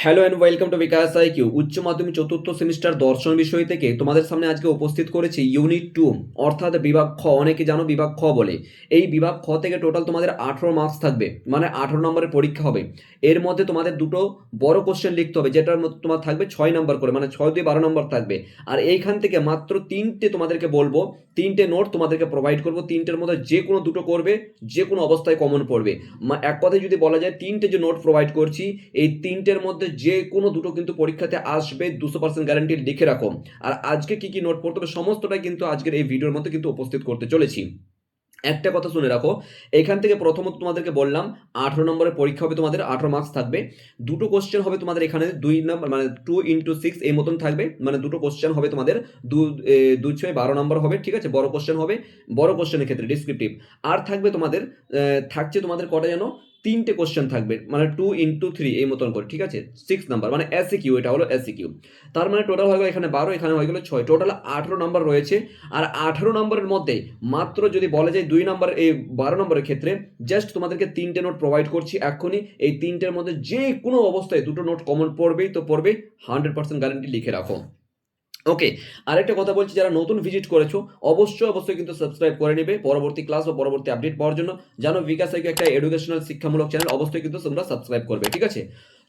Hello and welcome to Bikash IQ. উচ্চ মাধ্যমিক চতুর্থ সেমিস্টার দর্শন বিষয় থেকে তোমাদের সামনে আজকে উপস্থিত করেছি ইউনিট 2 অর্থাৎ বিভাগ খ। অনেকে জানো বিভাগ খ বলে। এই বিভাগ খ থেকে টোটাল তোমাদের 18 মার্কস থাকবে, মানে 18 নম্বরের পরীক্ষা হবে। এর মধ্যে তোমাদের দুটো বড় কোশ্চেন লিখতে হবে, যেটার মধ্যে তোমার থাকবে 6 নম্বর করে, মানে 6 দিয়ে 12 নম্বর থাকবে। আর এইখান থেকে মাত্র তিনটে তোমাদেরকে বলবো, তিনটে নোট তোমাদেরকে প্রোভাইড করবো। তিনটের মধ্যে যে কোনো দুটো করবে, যে কোনো অবস্থায় কমন পড়বে। এক কথায় যদি বলা যায়, তিনটে যে নোট প্রোভাইড করছি, এই তিনটের মধ্যে যে কোনো দুটো কিন্তু পরীক্ষাতে আসবে, 200% গ্যারান্টি লিখে রাখো। আর আজকে কি কি নোট পড়তে হবে সমস্তটাই কিন্তু আজকের এই ভিডিওর মধ্যে কিন্তু উপস্থিত করতে চলেছি। একটা কথা শুনে রাখো, এখান থেকে প্রথমত তোমাদেরকে বললাম 18 নম্বরের পরীক্ষা হবে, তোমাদের 18 মার্কস থাকবে। দুটো কোশ্চেন হবে তোমাদের এখানে 2 নম্বর, মানে 2 × 6 এই মতন থাকবে, মানে দুটো কোশ্চেন হবে তোমাদের 2 × 6 = 12 নম্বর হবে, ঠিক আছে। বড় কোশ্চেন হবে, বড় কোশ্চেনের ক্ষেত্রে ডিসক্রিপটিভ। আর থাকবে তোমাদের থাকছে তোমাদের কটা যেন, তিনটে কোশ্চেন থাকবে, মানে 2 × 3 এই মতন করে, ঠিক আছে। 6 নাম্বার, মানে এসিকিউ, এটা হলো এসিকিউ। তার মানে টোটাল হয়ে গেল এখানে 12, এখানে হয়ে গেল 6, টোটাল 18 নাম্বার রয়েছে। আর 18 নম্বরের মধ্যে মাত্র যদি বলা যায় 2 নম্বর, এই 12 নম্বরের ক্ষেত্রে জাস্ট তোমাদেরকে তিনটে নোট প্রোভাইড করছি এক্ষুনি। এই তিনটের মধ্যে যে কোনো অবস্থায় দুটো নোট কমন পড়বেই তো পড়বে, 100% গ্যারান্টি লিখে রাখো। ওকে, আরেকটা কথা বলছি, যারা নতুন ভিজিট করেছো অবশ্যই কিন্তু সাবস্ক্রাইব করে নেবে পরবর্তী ক্লাস বা পরবর্তী আপডেট পাওয়ার জন্য। জানো বিকাশ আইকিউ একটা এডুকেশনাল শিক্ষামূলক চ্যানেল, অবশ্যই কিন্তু তোমরা সাবস্ক্রাইব করবে, ঠিক আছে।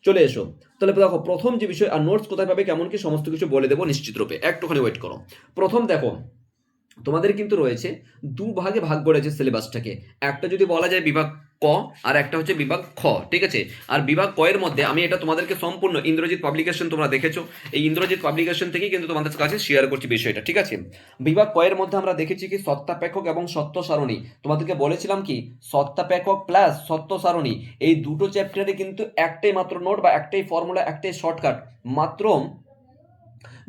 চলে এসো। তাহলে দেখো প্রথম যে বিষয়, আর নোটস কোথায় পাবে কেমন কি সমস্ত কিছু বলে দেবো নিশ্চিত রূপে, একটুখানি ওয়েট করো। প্রথম দেখো, তোমাদের কিন্তু রয়েছে দুভাগে ভাগ করেছে সিলেবাসটাকে। একটা যদি বলা যায় বিভাগ ক, আর একটা হচ্ছে বিভাগ খ, ঠিক আছে। আর বিভাগ ক এর মধ্যে আমি এটা তোমাদেরকে সম্পূর্ণ ইন্দ্রজিৎ পাবলিকেশন, তোমরা দেখেছো, এই ইন্দ্রজিৎ পাবলিকেশন থেকেই কিন্তু তোমাদের কাছে শেয়ার করছি বিষয়টা, ঠিক আছে। বিভাগ ক এর মধ্যে আমরা দেখেছি কি সত্তাপেক্ষক এবং সত্য সারণী। তোমাদেরকে বলেছিলাম কি সত্তাপেক্ষক প্লাস সত্য সারণী, এই দুটো চ্যাপ্টারে কিন্তু একটাই মাত্র নোট বা একটাই ফর্মুলা, একটাই শর্টকাট, মাত্র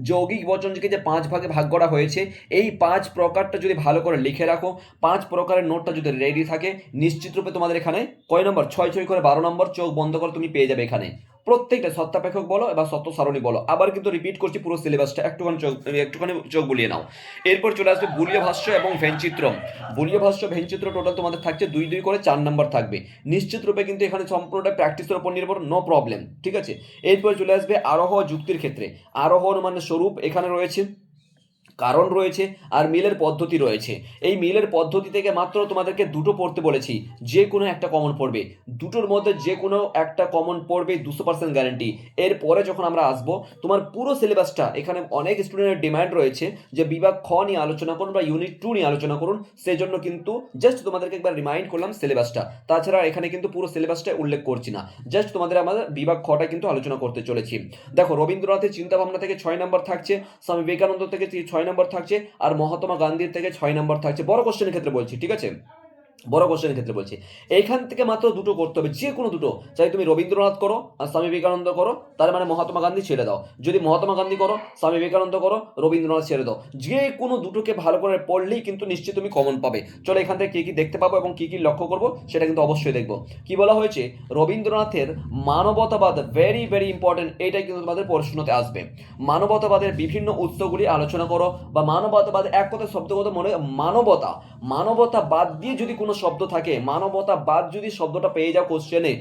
যৌগিক বচনকে যে 5 ভাগে ভাগ করা হয়েছে, এই 5 প্রকারটা যদি ভালো করে লিখে রাখো, 5 প্রকারের নোটটা যদি রেডি থাকে, নিশ্চিত রূপে তোমাদের এখানে কয় নম্বর, 6 করে 12 নম্বর চোখ বন্ধ করে তুমি পেয়ে যাবে এখানে। প্রত্যেকটা সত্তাপেক্ষক বলো বা সত্য সারণী বলো, আবার কিন্তু রিপিট করছি পুরো সিলেবাসটা, একটুখানি চোখ বুলিয়ে নাও। এরপর চলে আসবে বুলীয় ভাষ্য এবং ভেনচিত্র। বুলীয় ভাষ্য ভেনচিত্র টোটাল তোমাদের থাকছে 2 করে 4 নম্বর থাকবে। নিশ্চিত রূপে কিন্তু এখানে সম্পূর্ণটা প্র্যাকটিসের উপর নির্ভর, নো প্রবলেম, ঠিক আছে। এরপর চলে আসবে আরোহ যুক্তির ক্ষেত্রে। আরোহণ মানে স্বরূপ এখানে রয়েছে, কারণ রয়েছে, আর মিলের পদ্ধতি রয়েছে। এই মিলের পদ্ধতি থেকে মাত্র তোমাদেরকে দুটো পড়তে বলেছি, যে কোনো একটা কমন পড়বে, দুটোর মধ্যে যে কোনো একটা কমন পড়বে, 200% গ্যারান্টি। এরপরে যখন আমরা আসবো তোমার পুরো সিলেবাসটা, এখানে অনেক স্টুডেন্টের ডিমান্ড রয়েছে যে বিভাগ খ নিয়ে আলোচনা করুন বা ইউনিট 2 নিয়ে আলোচনা করুন, সেই জন্য কিন্তু জাস্ট তোমাদেরকে একবার রিমাইন্ড করলাম সিলেবাসটা। তাছাড়া এখানে কিন্তু পুরো সিলেবাসটা উল্লেখ করছি না, জাস্ট তোমাদের আমাদের বিভাগ খটা কিন্তু আলোচনা করতে চলেছি। দেখো রবীন্দ্রনাথের চিন্তাভাবনা থেকে 6 নম্বর থাকছে, স্বামী বিবেকানন্দ থেকে 6 নম্বর থাকছে, আর মহাত্মা গান্ধীর থেকে 6 নম্বর থাকছে, বড় কোশ্চেনের ক্ষেত্রে বলছি, ঠিক আছে। বড় কোশ্চেনের ক্ষেত্রে বলছি, এইখান থেকে মাত্র দুটো করতে হবে, যে কোনো দুটো। চাই তুমি রবীন্দ্রনাথ করো আর স্বামী বিবেকানন্দ করো, তার মানে মহাত্মা গান্ধী ছেড়ে দাও। যদি মহাত্মা গান্ধী করো, স্বামী বিবেকানন্দ করো, রবীন্দ্রনাথ ছেড়ে দাও। যে কোনো দুটোকে ভালো করে পড়লেই কিন্তু নিশ্চয়ই তুমি কমন পাবে। চলো এখান থেকে কি কি দেখতে পাবো এবং কি কি লক্ষ্য করবো সেটা কিন্তু অবশ্যই দেখবো। কি বলা হয়েছে, রবীন্দ্রনাথের মানবতাবাদ ভেরি ভেরি ইম্পর্টেন্ট, এইটাই কিন্তু তোমাদের প্রশ্নতে আসবে। মানবতাবাদের বিভিন্ন উৎসগুলি আলোচনা করো, বা মানবতাবাদ এক কথা শব্দগত মনে, মানবতা, মানবতা বাদ দিয়ে যদি কোনো শব্দ থাকে, মানবতা বাদ যদি শব্দটা পেয়ে যাও কোশ্চেনে,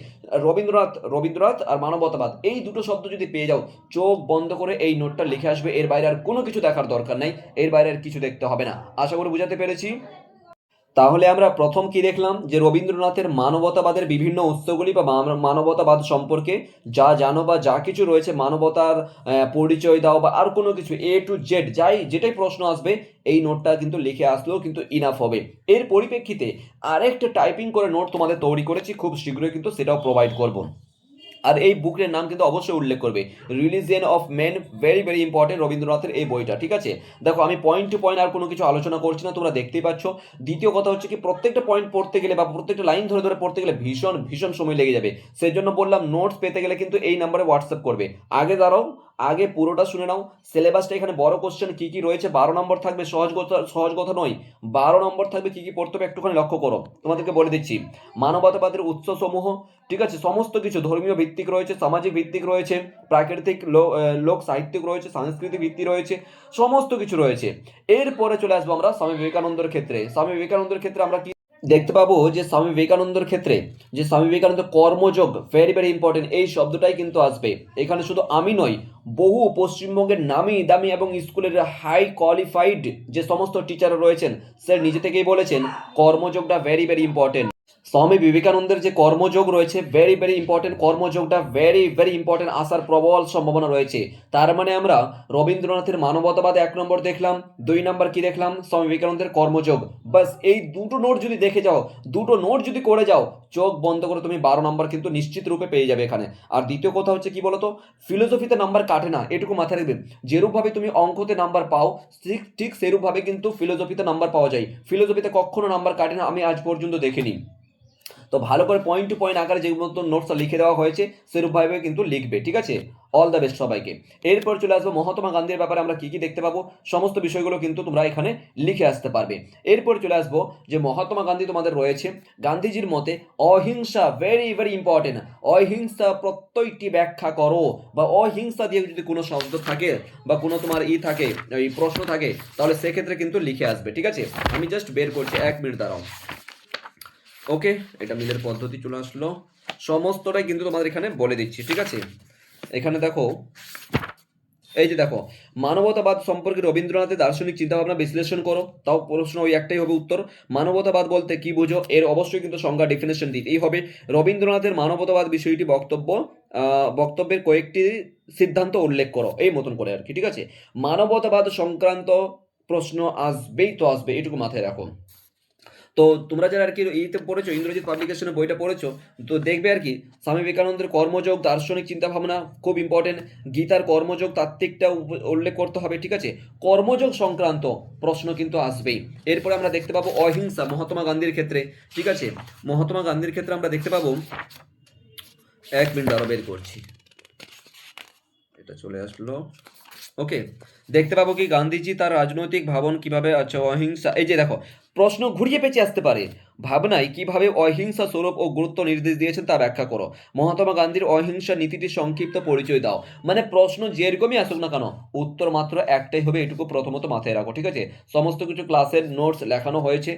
রবীন্দ্রনাথ আর মানবতাবাদ এই দুটো শব্দ যদি পেয়ে যাও, চোখ বন্ধ করে এই নোটটা লিখে আসবে। এর বাইরে আর কোনো কিছু দেখার দরকার নাই, এর বাইরে আর কিছু দেখতে হবে না। আশা করি বুঝাতে পেরেছি। তাহলে আমরা প্রথম কি দেখলাম, যে রবীন্দ্রনাথের মানবতাবাদের বিভিন্ন উৎসগুলি বা মানবতাবাদ সম্পর্কে যা জানো বা যা কিছু রয়েছে, মানবতার পরিচয় দাও বা আর কোনো কিছু A to Z যেটাই প্রশ্ন আসবে, এই নোটটা কিন্তু লিখে আসলেও কিন্তু ইনাফ হবে। এর পরিপ্রেক্ষিতে আরেকটা টাইপিং করে নোট তোমাদের তৈরি করেছি, খুব শীঘ্রই কিন্তু সেটাও প্রোভাইড করব। আর এই বুকের নাম কিন্তু অবশ্যই উল্লেখ করবে, religion of man, very very important রবীন্দ্রনাথের এই বইটা, ঠিক আছে। দেখো আমি পয়েন্ট টু পয়েন্ট আর কোনো কিছু আলোচনা করছি না, তোমরা দেখতেই পাচ্ছ। দ্বিতীয় কথা হচ্ছে কি, প্রত্যেকটা পয়েন্ট পড়তে গেলে বা প্রত্যেকটা লাইন ধরে ধরে পড়তে গেলে ভীষণ ভীষণ সময় লেগে যাবে। সেই জন্য বললাম নোটস পেতে গেলে কিন্তু এই নাম্বারে হোয়াটসঅ্যাপ করবে। আগে দাঁড়াও, আগে পুরোটা শুনে নাও সিলেবাসটা। এখানে বড় কোশ্চেন কি কি রয়েছে, 12 নম্বর থাকবে, সহজ কথা নয়, 12 নম্বর থাকবে। কি কি পড়তে হবে একটুখানি লক্ষ্য করো, তোমাদেরকে বলে দিচ্ছি। মানবতাবাদের উৎস সমূহ, ঠিক আছে, সমস্ত কিছু ধর্মীয় ভিত্তিক রয়েছে, সামাজিক ভিত্তিক রয়েছে, প্রাকৃতিক লোক সাহিত্যিক রয়েছে, সাংস্কৃতিক ভিত্তি রয়েছে, সমস্ত কিছু রয়েছে। এরপরে চলে আসবো আমরা স্বামী বিবেকানন্দের ক্ষেত্রে। স্বামী বিবেকানন্দের ক্ষেত্রে আমরা কি দেখতে পাবো যে স্বামী বিবেকানন্দের ক্ষেত্রে যে স্বামী বিবেকানন্দ কর্মযোগ ভেরি ভেরি ইম্পর্টেন্ট এই শব্দটাই কিন্তু আসবে। এখানে শুধু আমি নই, বহু পশ্চিমবঙ্গের নামি দামি এবং স্কুলের হাই কোয়ালিফাইড যে সমস্ত টিচার রয়েছেন স্যার নিজে থেকেই বলেছেন কর্মযোগটা ভেরি ভেরি ইম্পর্টেন্ট। স্বামী বিবেকানন্দের যে কর্মযোগ রয়েছে ভেরি ভেরি ইম্পর্টেন্ট, কর্মযোগটা ভেরি ভেরি ইম্পর্টেন্ট আসার প্রবল সম্ভাবনা রয়েছে। তার মানে আমরা রবীন্দ্রনাথের মানবতাবাদ 1 নম্বর দেখলাম, 2 নম্বর কি দেখলাম স্বামী বিবেকানন্দের কর্মযোগ। বাস এই দুটো নোট যদি দেখে যাও, দুটো নোট যদি করে যাও, চোখ বন্ধ করে তুমি 12 নম্বর কিন্তু নিশ্চিত রূপে পেয়ে যাবে এখানে। আর দ্বিতীয় কথা হচ্ছে কি বলতো, ফিলোসফিতে নাম্বার কাটে না, এটুকু মাথায় রাখবে। যেরূপভাবে তুমি অঙ্কতে নাম্বার পাও ঠিক ঠিক সেরূপভাবে কিন্তু ফিলোসফিতে নাম্বার পাওয়া যায়। ফিলোসফিতে কখনো নাম্বার কাটে না, আমি আজ পর্যন্ত দেখিনি। তো ভালো করে পয়েন্ট টু পয়েন্ট আকারে যে মতো নোটসটা লিখে দেওয়া হয়েছে সেরূপভাবে কিন্তু লিখবে, ঠিক আছে। অল দ্য বেস্ট সবাইকে। এরপর চলে আসবো মহাত্মা গান্ধীর ব্যাপারে আমরা কি কি দেখতে পাবো, সমস্ত বিষয়গুলো কিন্তু তোমরা এখানে লিখে আসতে পারবে। এরপর চলে আসবো যে মহাত্মা গান্ধী তোমাদের রয়েছে, গান্ধীজির মতে অহিংসা ভেরি ভেরি ইম্পর্টেন্ট। অহিংসা প্রত্যেকটি ব্যাখ্যা করো, বা অহিংসা দিয়ে যদি কোনো শব্দ থাকে বা কোনো তোমার থাকে এই প্রশ্ন থাকে তাহলে সেক্ষেত্রে কিন্তু লিখে আসবে, ঠিক আছে। আমি জাস্ট বের করছি, 1 মিনিট দাঁড়াও। ওকে, এটা মিলের পদ্ধতি চলে আসলো, সমস্তটাই কিন্তু তোমাদের এখানে বলে দিচ্ছি, ঠিক আছে। এখানে দেখো, এই যে দেখো, মানবতাবাদ সম্পর্কে রবীন্দ্রনাথের দার্শনিক চিন্তাভাবনা বিশ্লেষণ করো। তাও প্রশ্ন ওই একটাই হবে উত্তর, মানবতাবাদ বলতে কি বুঝো, এর অবশ্যই কিন্তু সংজ্ঞা ডেফিনেশন দিতেই হবে। রবীন্দ্রনাথের মানবতাবাদ বিষয়টি বক্তব্যের কয়েকটি সিদ্ধান্ত উল্লেখ করো, এই মতন করে আর কি, ঠিক আছে। মানবতাবাদ সংক্রান্ত প্রশ্ন আসবেই তো আসবে, এটুকু মাথায় রাখো। তো তোমরা যারা আর কি এইতে পড়েছো, ইন্দ্রজিৎ পাবলিকেশনের বইটা পড়েছো, তো দেখবে আর কি স্বামী বিবেকানন্দের কর্মযোগ দার্শনিক চিন্তাভাবনা খুব ইম্পর্টেন্ট। গীতার কর্মযোগ তাত্ত্বিকটা উল্লেখ করতে হবে, ঠিক আছে। কর্মযোগ সংক্রান্ত প্রশ্ন কিন্তু আসবেই। এরপরে আমরা দেখতে পাবো অহিংসা মহাত্মা গান্ধীর ক্ষেত্রে, ঠিক আছে। মহাত্মা গান্ধীর ক্ষেত্রে আমরা দেখতে পাবো, 1 মিনিট আরো বের করছি, এটা চলে আসলো। ওকে, দেখতে পাবো কি গান্ধীজি তার রাজনৈতিক ভাবন কিভাবে, আচ্ছা অহিংসা, এই যে দেখো প্রশ্ন ঘুরিয়ে পেঁচিয়ে আসতে পারে, ভাবনায় কিভাবে অহিংসা স্বরূপ ও গুরুত্ব নির্দেশ দিয়েছেন তা ব্যাখ্যা করো। মহাত্মা গান্ধীর অহিংসা নীতিটির সংক্ষিপ্ত পরিচয় দাও। মানে প্রশ্ন যেরকমই আসুক না কেন উত্তর মাত্র একটাই হবে, এটুকু প্রথমত মাথায় রাখো, ঠিক আছে। সমস্ত কিছু ক্লাসের নোটস লেখানো হয়েছে,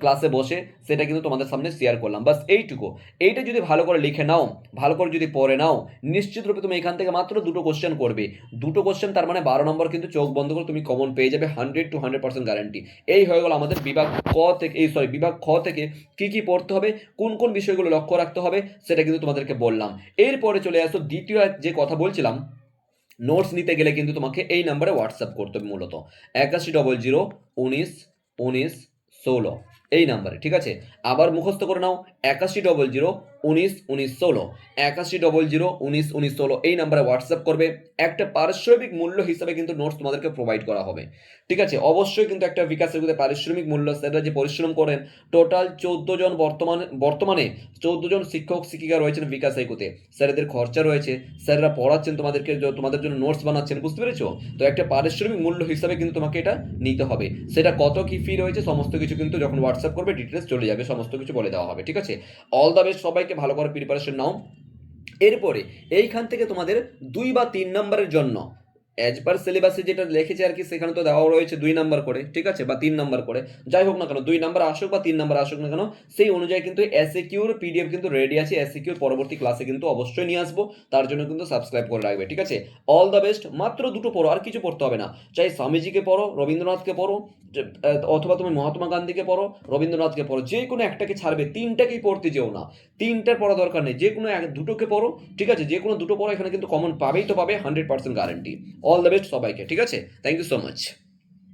ক্লাসে বসে সেটা কিন্তু তোমাদের সামনে শেয়ার করলাম, বাস এইটুকু। এইটা যদি ভালো করে লিখে নাও, ভালো করে যদি পড়ে নাও, নিশ্চিত রূপে তুমি এখান থেকে মাত্র দুটো কোশ্চেন করবে, দুটো কোশ্চেন তার মানে 12 নম্বর কিন্তু চোখ বন্ধ করে তুমি কমন পেয়ে যাবে, 100 to 100% গ্যারান্টি। এই হয়ে গেল আমাদের বিভাগ ক থেকে, বিভাগ খ থেকে কি কি পড়তে হবে, কোন কোন বিষয়গুলো লক্ষ্য রাখতে হবে সেটা কিন্তু তোমাদেরকে বললাম। এরপরে চলে আসো দ্বিতীয় যে কথা বলছিলাম, নোটস নিতে গেলে কিন্তু তোমাকে এই নাম্বারে হোয়াটসঅ্যাপ করতে হবে মূলত, 8100191916 এই নাম্বারে, ঠিক আছে। আবার মুখস্থ করে নাও, 8100191916, 8100191916 এই নাম্বারে হোয়াটসঅ্যাপ করবে। একটা পারিশ্রমিক মূল্য হিসাবে কিন্তু নোটস তোমাদেরকে প্রোভাইড করা হবে, ঠিক আছে। অবশ্যই কিন্তু একটা বিকাশের মধ্যে পারিশ্রমিক মূল্য, সেটা যে পরিশ্রম করেন টোটাল 14 জন, বর্তমানে 14 জন শিক্ষক শিক্ষিকা রয়েছেন বিকাশ একুতে, স্যারেদের খরচা রয়েছে, স্যাররা পড়াচ্ছেন তোমাদেরকে, তোমাদের জন্য নোটস বানাচ্ছেন, বুঝতে পেরেছো। তো একটা পারিশ্রমিক মূল্য হিসাবে কিন্তু তোমাকে এটা নিতে হবে। সেটা কত কি ফি রয়েছে সমস্ত কিছু কিন্তু যখন হোয়াটসঅ্যাপ করবে ডিটেলস চলে যাবে, সমস্ত কিছু বলে দেওয়া হবে, ঠিক আছে। অল দ্য বেস্ট সবাইকে, ভালো করে প্রিপারেশন নাও। এরপরে এইখান থেকে তোমাদের 2 বা 3 নম্বরের জন্য অ্যাজ পার সিলেবাসে যেটা লিখেছে আর কি, সেখানে তো দেওয়া রয়েছে 2 নম্বর করে, ঠিক আছে, বা 3 নম্বর করে, যাই হোক না কেন 2 নম্বর আসুক বা 3 নম্বর আসুক না কেন, সেই অনুযায়ী কিন্তু এসএকিউর পিডিএফ কিন্তু রেডি আছে। এসএকিউর পরবর্তী ক্লাসে কিন্তু অবশ্যই নিয়ে আসবো, তার জন্য কিন্তু সাবস্ক্রাইব করে রাখবে, ঠিক আছে। অল দ্য বেস্ট, মাত্র দুটো পড়ো, আর কিছু পড়তে হবে না। চাই স্বামীজিকে পড়ো, রবীন্দ্রনাথকে পড়ো, অথবা তুমি মহাত্মা গান্ধীকে পড়ো, রবীন্দ্রনাথকে পড়ো, যে কোনো একটাকে ছাড়বে, তিনটাকেই পড়তে যেও না, তিনটার পড়া দরকার নেই, যে কোনো দুটোকে পড়ো, ঠিক আছে। যে কোনো দুটো পড়ো, এখানে কিন্তু কমন পাবেই তো পাবে, 100% গ্যারান্টি। অল দ্য বেস্ট সবাইকে, ঠিক আছে। Thank you so much.